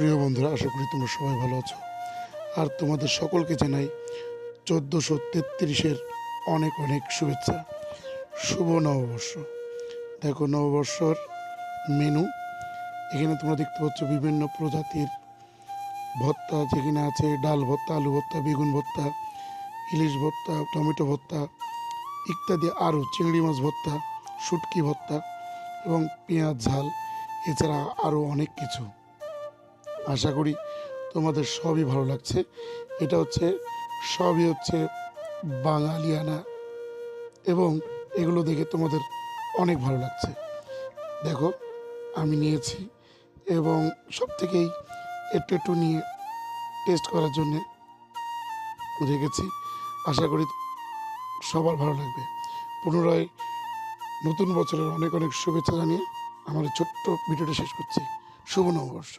প্রিয় বন্ধুরা, আশা করি তোমরা সবাই ভালো আছো। আর তোমাদের সকলকে জানাই 1433-এর অনেক অনেক শুভেচ্ছা। শুভ নববর্ষ। দেখো নববর্ষর মেনু। এখানে তোমরা দেখতে পাচ্ছ বিভিন্ন প্রজাতির ভর্তা, যেখানে আছে ডাল ভর্তা, আলু ভর্তা, বেগুন ভর্তা, ইলিশ ভর্তা, টমেটো ভর্তা ইত্যাদি, আরও চিংড়ি মাছ ভর্তা, শুটকি ভর্তা এবং পেঁয়াজ ঝাল, এছাড়া আরও অনেক কিছু। আশা করি তোমাদের সবই ভালো লাগছে। এটা সবই হচ্ছে বাঙালিয়ানা, এবং এগুলো দেখে তোমাদের অনেক ভালো লাগছে। দেখো আমি নিয়েছি, এবং সব থেকেই একটু একটু নিয়ে টেস্ট করার জন্যে রেখেছি। আশা করি সবার ভালো লাগবে। পুনরায় নতুন বছরের অনেক অনেক শুভেচ্ছা জানিয়ে আমার ছোট্ট ভিডিওটা শেষ করছি। শুভ নববর্ষ।